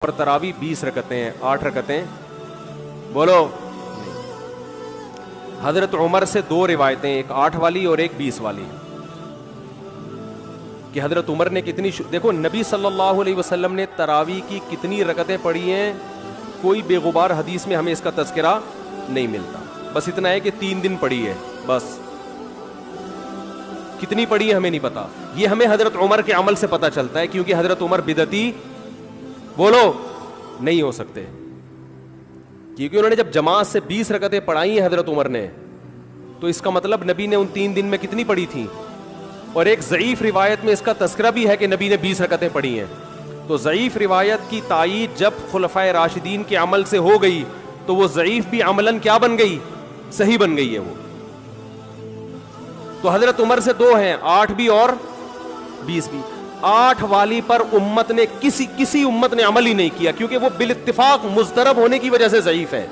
پر تراوی 20 رکعتیں ہیں, 8 رکعتیں بولو. حضرت عمر سے 2 روایتیں, ایک 8 والی اور ایک 20 والی, کہ حضرت عمر نے کتنی دیکھو نبی صلی اللہ علیہ وسلم نے تراوی کی کتنی رکعتیں پڑھی ہیں, کوئی بے غبار حدیث میں ہمیں اس کا تذکرہ نہیں ملتا. بس اتنا ہے کہ 3 دن پڑھی ہے, بس کتنی پڑھی ہے ہمیں نہیں پتا. یہ ہمیں حضرت عمر کے عمل سے پتا چلتا ہے, کیونکہ حضرت عمر بدعتی بولو نہیں ہو سکتے, کیونکہ انہوں نے جب جماعت سے 20 رکعتیں پڑھائی ہیں حضرت عمر نے, تو اس کا مطلب نبی نے ان 3 دن میں کتنی پڑھی تھی. اور ایک ضعیف روایت میں اس کا تذکرہ بھی ہے کہ نبی نے 20 رکعتیں پڑھی ہیں. تو ضعیف روایت کی تائید جب خلفائے راشدین کے عمل سے ہو گئی تو وہ ضعیف بھی عملاً کیا بن گئی, صحیح بن گئی ہے وہ. تو حضرت عمر سے 2 ہیں, 8 بھی اور 20 بھی. 8 والی پر امت نے کسی امت نے عمل ہی نہیں کیا, کیونکہ وہ بالاتفاق مضطرب ہونے کی وجہ سے ضعیف ہے,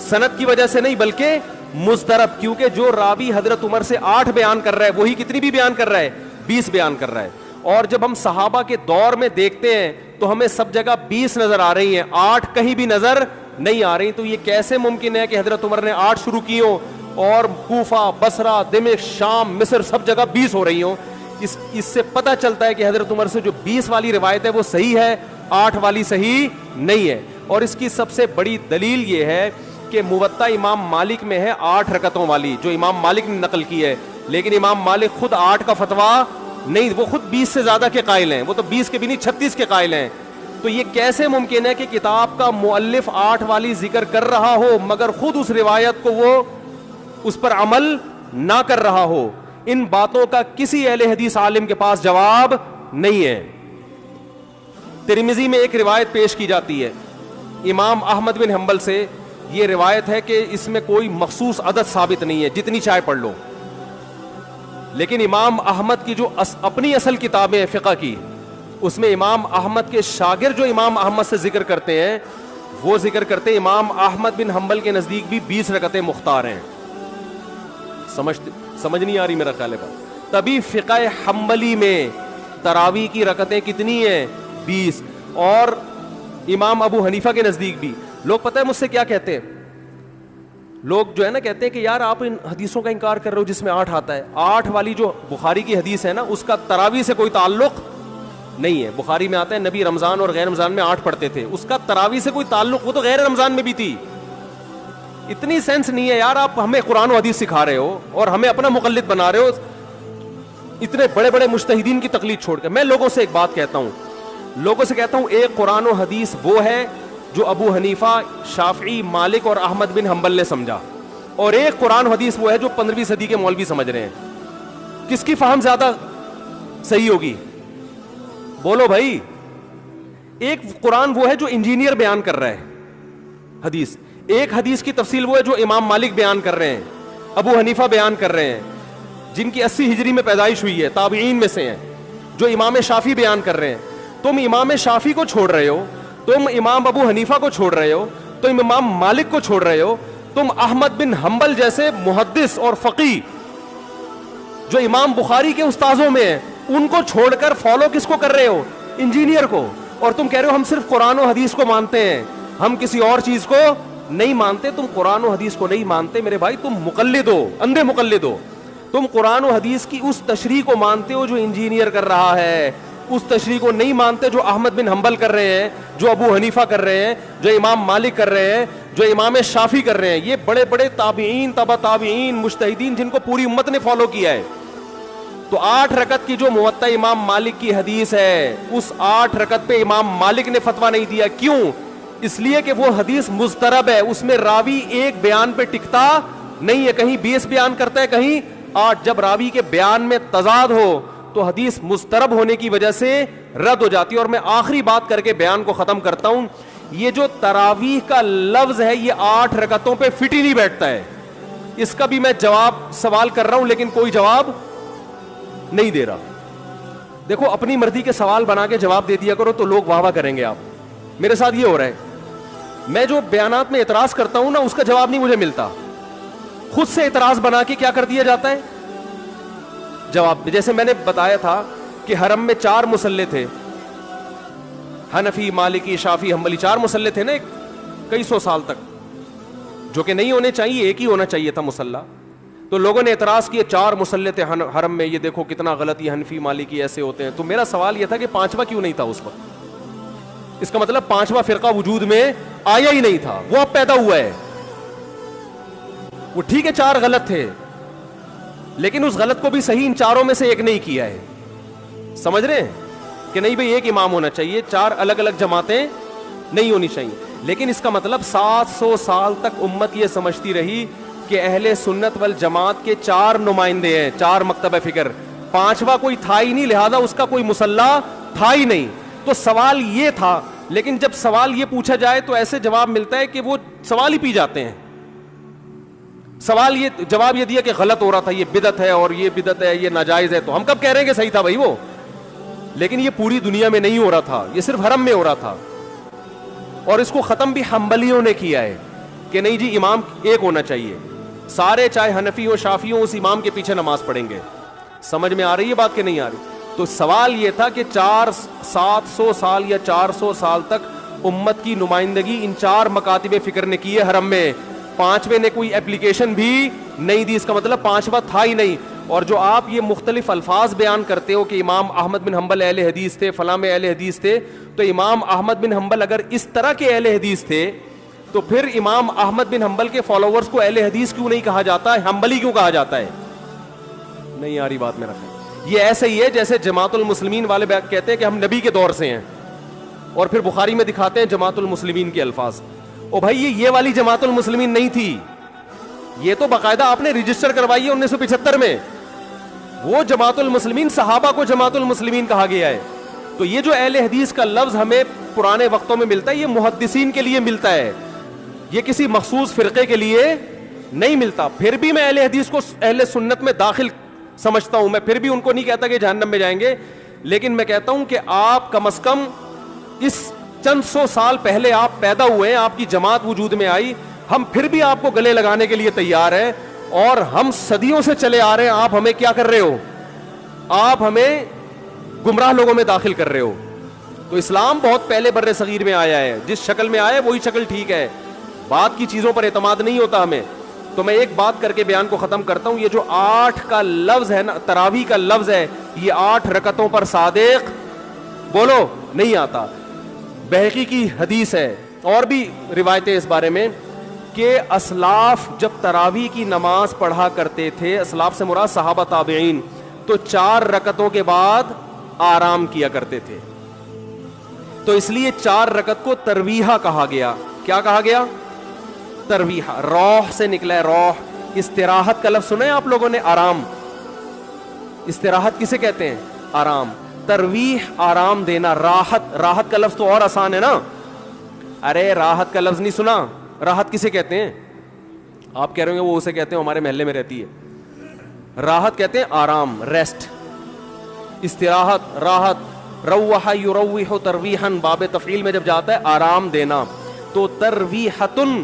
سند کی وجہ سے نہیں بلکہ مضطرب. کیونکہ جو راوی حضرت عمر سے 8 بیان کر رہا ہے وہی کتنی بھی بیان کر رہا ہے, 20 بیان کر رہا ہے. اور جب ہم صحابہ کے دور میں دیکھتے ہیں تو ہمیں سب جگہ 20 نظر آ رہی ہیں, 8 کہیں بھی نظر نہیں آ رہی. تو یہ کیسے ممکن ہے کہ حضرت عمر نے 8 شروع کی ہوں اور کوفہ, بصرہ, دمشق, شام, مصر سب جگہ 20 ہو رہی ہوں. اس سے پتہ چلتا ہے کہ حضرت عمر سے جو 20 والی روایت ہے وہ صحیح ہے, 8 والی صحیح نہیں ہے. اور اس کی سب سے بڑی دلیل یہ ہے کہ موطا امام مالک میں ہے 8 رکعتوں والی, جو امام مالک نے نقل کی ہے. لیکن امام مالک خود 8 کا فتویٰ نہیں, وہ خود 20 سے زیادہ کے قائل ہیں, وہ تو 20 کے بھی نہیں 36 کے قائل ہیں. تو یہ کیسے ممکن ہے کہ کتاب کا مؤلف 8 والی ذکر کر رہا ہو مگر خود اس روایت کو وہ اس پر عمل نہ کر رہا ہو. ان باتوں کا کسی اہل حدیث عالم کے پاس جواب نہیں ہے. ترمذی میں ایک روایت پیش کی جاتی ہے امام احمد بن حنبل سے, یہ روایت ہے کہ اس میں کوئی مخصوص عدد ثابت نہیں ہے, جتنی چاہے پڑھ لو. لیکن امام احمد کی جو اپنی اصل کتابیں فقہ کی, اس میں امام احمد کے شاگرد جو امام احمد سے ذکر کرتے ہیں وہ ذکر کرتے ہیں امام احمد بن حنبل کے نزدیک بھی 20 رکعتیں مختار ہیں. سمجھ نہیں آ رہی میرا خیال ہے بات. تبھی فقہ حنبلی میں تراوی کی رکعتیں کتنی ہیں, 20. اور امام ابو حنیفہ کے نزدیک بھی. لوگ پتہ ہے مجھ سے کیا کہتے ہیں, لوگ جو ہے نا کہتے ہیں کہ یار آپ ان حدیثوں کا انکار کر رہے ہو جس میں 8 آتا ہے. 8 والی جو بخاری کی حدیث ہے نا اس کا تراوی سے کوئی تعلق نہیں ہے. بخاری میں آتا ہے نبی رمضان اور غیر رمضان میں 8 پڑھتے تھے, اس کا تراوی سے کوئی تعلق, وہ تو غیر رمضان میں بھی تھی. اتنی سینس نہیں ہے یار, آپ ہمیں قرآن و حدیث سکھا رہے ہو اور ہمیں اپنا مقلد بنا رہے ہو, اتنے بڑے بڑے مجتہدین کی تقلید چھوڑ کے. میں لوگوں سے ایک بات کہتا ہوں, ایک قرآن و حدیث وہ ہے جو ابو حنیفہ, شافعی, مالک اور احمد بن حنبل نے سمجھا, اور ایک قرآن و حدیث وہ ہے جو 15ویں صدی کے مولوی سمجھ رہے ہیں. کس کی فہم زیادہ صحیح ہوگی بولو بھائی. ایک قرآن وہ ہے جو انجینئر بیان کر رہا ہے حدیث, ایک حدیث کی تفصیل وہ ہے جو امام مالک بیان کر رہے ہیں, ابو حنیفہ بیان کر رہے ہیں, جن کی 80 ہجری میں پیدائش ہوئی ہے, تابعین میں سے ہیں, جو امام شافعی بیان کر رہے ہیں. تم امام شافعی کو چھوڑ رہے ہو, تم امام ابو حنیفہ کو چھوڑ رہے ہو, تم امام مالک کو چھوڑ رہے ہو, تم احمد بن حنبل جیسے محدث اور فقیہ جو امام بخاری کے استاذوں میں ہیں ان کو چھوڑ کر فالو کس کو کر رہے ہو, انجینئر کو. اور تم کہہ رہے ہو ہم صرف قرآن و حدیث کو مانتے ہیں, ہم کسی اور چیز کو نہیں مانتے. تم قرآن و حدیث کو نہیں مانتے میرے بھائی, تم مقلد ہو, اندھے مقلد ہو. تم قرآن و حدیث کی اس تشریح کو مانتے ہو جو انجینئر کر رہا ہے, اس تشریح کو نہیں مانتے جو احمد بن حنبل کر رہے ہیں, جو ابو حنیفہ کر رہے ہیں, جو امام مالک کر رہے ہیں, جو امام شافعی کر رہے ہیں. یہ بڑے بڑے تابعین, تبع تابعین, مجتہدین جن کو پوری امت نے فالو کیا ہے. تو 8 رکعت کی جو موطا امام مالک کی حدیث ہے, اس 8 رکعت پہ امام مالک نے فتویٰ نہیں دیا. کیوں؟ اس لیے کہ وہ حدیث مضطرب ہے, اس میں راوی ایک بیان پہ ٹکتا نہیں ہے, کہیں 20 بیان کرتا ہے, کہیں 8. جب راوی کے بیان میں تضاد ہو تو حدیث مضطرب ہونے کی وجہ سے رد ہو جاتی ہے. اور میں آخری بات کر کے بیان کو ختم کرتا ہوں, یہ جو تراویح کا لفظ ہے یہ 8 رکعتوں پہ فٹ ہی نہیں بیٹھتا ہے. اس کا بھی میں سوال کر رہا ہوں لیکن کوئی جواب نہیں دے رہا. دیکھو اپنی مرضی کے سوال بنا کے جواب دے دیا کرو تو لوگ واہ واہ کریں گے. آپ میرے ساتھ یہ ہو رہا ہے, میں جو بیانات میں اعتراض کرتا ہوں نا اس کا جواب نہیں مجھے ملتا, خود سے اعتراض بنا کے کیا کر دیا جاتا ہے جواب. جیسے میں نے بتایا تھا کہ حرم میں 4 مصلے تھے, حنفی مالکی شافی حنبلی 4 مصلے تھے نا کئی سو سال تک, جو کہ نہیں ہونے چاہیے, ایک ہی ہونا چاہیے تھا مصلی. تو لوگوں نے اعتراض کیے 4 مصلے تھے حرم میں, یہ دیکھو کتنا غلط, یہ حنفی مالکی ایسے ہوتے ہیں. تو میرا سوال یہ تھا کہ 5واں کیوں نہیں تھا اس وقت؟ اس کا مطلب 5واں فرقہ وجود میں آیا ہی نہیں تھا, وہ اب پیدا ہوا ہے. وہ ٹھیک ہے 4 غلط تھے, لیکن اس غلط کو بھی صحیح ان 4 میں سے ایک نہیں کیا ہے. سمجھ رہے ہیں کہ نہیں بھئی ایک امام ہونا چاہیے, 4 الگ الگ جماعتیں نہیں ہونی چاہیے. لیکن اس کا مطلب 700 سال تک امت یہ سمجھتی رہی کہ اہل سنت والجماعت کے 4 نمائندے ہیں, 4 مکتب فکر, 5واں کوئی تھا ہی نہیں, لہذا اس کا کوئی مصلی تھا ہی نہیں. تو سوال یہ تھا, لیکن جب سوال یہ پوچھا جائے تو ایسے جواب ملتا ہے کہ وہ سوال ہی پی جاتے ہیں. سوال یہ جواب یہ دیا کہ غلط ہو رہا تھا, یہ بدعت ہے, اور یہ بدعت ہے, یہ ناجائز ہے. تو ہم کب کہہ رہے ہیں کہ صحیح تھا بھائی وہ؟ لیکن یہ پوری دنیا میں نہیں ہو رہا تھا, یہ صرف حرم میں ہو رہا تھا. اور اس کو ختم بھی حنبلیوں نے کیا ہے کہ نہیں جی امام ایک ہونا چاہیے, سارے چاہے حنفی ہو شافی ہو اس امام کے پیچھے نماز پڑھیں گے. سمجھ میں آ رہی ہے بات کہ نہیں آ رہی؟ تو سوال یہ تھا کہ 700 سال یا 400 سال تک امت کی نمائندگی ان 4 مکاتب فکر نے کی ہے حرم میں, 5ویں نے کوئی اپلیکیشن بھی نہیں دی. اس کا مطلب 5واں تھا ہی نہیں. اور جو آپ یہ مختلف الفاظ بیان کرتے ہو کہ امام احمد بن حنبل اہل حدیث تھے, فلاں میں اہل حدیث تھے, تو امام احمد بن حنبل اگر اس طرح کے اہل حدیث تھے تو پھر امام احمد بن حنبل کے فالوورز کو اہل حدیث کیوں نہیں کہا جاتا ہے, حنبلی کیوں کہا جاتا ہے؟ نہیں آ رہی بات میرا خیال. یہ ایسے ہی ہے جیسے جماعت المسلمین والے کہتے ہیں کہ ہم نبی کے دور سے ہیں, اور پھر بخاری میں دکھاتے ہیں جماعت المسلمین کے الفاظ. او بھائی یہ والی جماعت المسلمین نہیں تھی, یہ تو باقاعدہ آپ نے رجسٹر کروائی ہے 1975 میں. وہ جماعت المسلمین صحابہ کو جماعت المسلمین کہا گیا ہے. تو یہ جو اہل حدیث کا لفظ ہمیں پرانے وقتوں میں ملتا ہے, یہ محدثین کے لیے ملتا ہے, یہ کسی مخصوص فرقے کے لیے نہیں ملتا. پھر بھی میں اہل حدیث کو اہل سنت میں داخل سمجھتا ہوں, میں پھر بھی ان کو نہیں کہتا کہ جہنم میں جائیں گے, لیکن میں کہتا ہوں کہ آپ کم از کم اس چند 100 سال پہلے آپ پیدا ہوئے ہیں, آپ کی جماعت وجود میں آئی, ہم پھر بھی آپ کو گلے لگانے کے لیے تیار ہیں, اور ہم صدیوں سے چلے آ رہے ہیں. آپ ہمیں کیا کر رہے ہو؟ آپ ہمیں گمراہ لوگوں میں داخل کر رہے ہو. تو اسلام بہت پہلے بر صغیر میں آیا ہے, جس شکل میں آیا ہے وہی شکل ٹھیک ہے, بعد کی چیزوں پر اعتماد نہیں ہوتا ہمیں. تو میں ایک بات کر کے بیان کو ختم کرتا ہوں, یہ جو 8 کا لفظ ہے نا, تراویح کا لفظ ہے, یہ 8 رکعتوں پر صادق بولو نہیں آتا. بہقی کی حدیث ہے, اور بھی روایتیں اس بارے میں, کہ اسلاف جب تراویح کی نماز پڑھا کرتے تھے, اسلاف سے مراد صحابہ تابعین, تو 4 رکعتوں کے بعد آرام کیا کرتے تھے. تو اس لیے 4 رکعت کو ترویحہ کہا گیا. کیا کہا گیا؟ ترویحہ. روح سے نکلا ہے, روح. استراحت کا لفظ سنا ہے آپ لوگوں نے؟ آرام. استراحت کسے کہتے ہیں؟ آرام. ترویح آرام دینا. راحت, راحت کا لفظ تو اور آسان ہے نا. ارے راحت کا لفظ نہیں سنا؟ راحت کسے کہتے ہیں؟ آپ کہہ رہے ہیں وہ اسے کہتے ہیں ہمارے محلے میں رہتی ہے. راحت کہتے ہیں آرام, ریسٹ. استراحت, راحت. روح یروح ترویحا, باب تفعیل میں جب جاتا ہے آرام دینا. تو ترویحتن,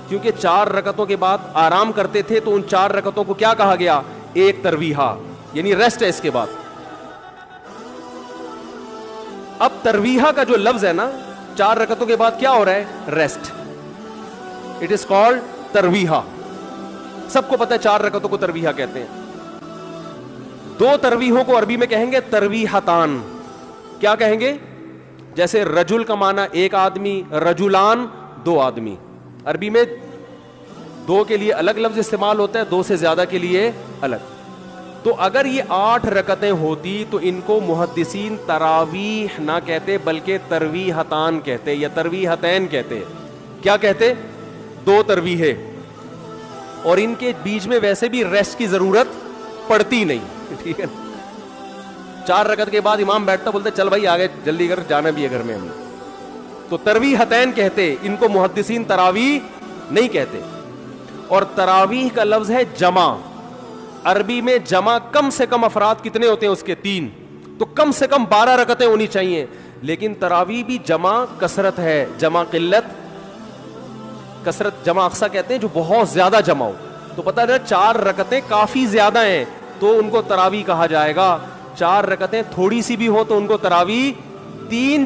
کیونکہ 4 رکعتوں کے بعد آرام کرتے تھے, تو ان 4 رکعتوں کو کیا کہا گیا؟ ایک ترویحہ, یعنی ریسٹ ہے اس کے بعد. اب ترویحہ کا جو لفظ ہے نا, 4 رکعتوں کے بعد کیا ہو رہا ہے؟ ریسٹ. اٹ از کالڈ ترویحہ. سب کو پتہ ہے 4 رکعتوں کو ترویحہ کہتے ہیں. 2 ترویحوں کو عربی میں کہیں گے ترویحتان. کیا کہیں گے؟ جیسے رجل کا معنی ایک آدمی, رجلان 2 آدمی. عربی میں 2 کے لیے الگ لفظ استعمال ہوتا ہے, 2 سے زیادہ کے لیے الگ. تو اگر یہ 8 رکعتیں ہوتی تو ان کو محدثین تراویح نہ کہتے بلکہ ترویحتان کہتے یا ترویحتین کہتے. کیا کہتے؟ 2 ترویحیں. اور ان کے بیچ میں ویسے بھی ریسٹ کی ضرورت پڑتی نہیں. ٹھیک ہے, 4 رکعت کے بعد امام بیٹھتا, بولتے چل بھائی آگے جلدی کر, جانا بھی ہے گھر میں ہم. تو ترویحتین کہتے, ان کو محدثین تراویح نہیں کہتے. اور تراویح کا لفظ ہے جمع. عربی میں جمع کم سے کم افراد کتنے ہوتے ہیں اس کے؟ 3. تو کم سے کم 12 رکعتیں ہونی چاہیے. لیکن تراویح بھی جمع کثرت ہے, جمع قلت کثرت. جمع اقصا کہتے ہیں جو بہت زیادہ جمع ہو. تو پتہ ہے 4 رکعتیں کافی زیادہ ہیں تو ان کو تراویح کہا جائے گا. 4 رکعتیں تھوڑی سی بھی ہو تو ان کو تراویح, 3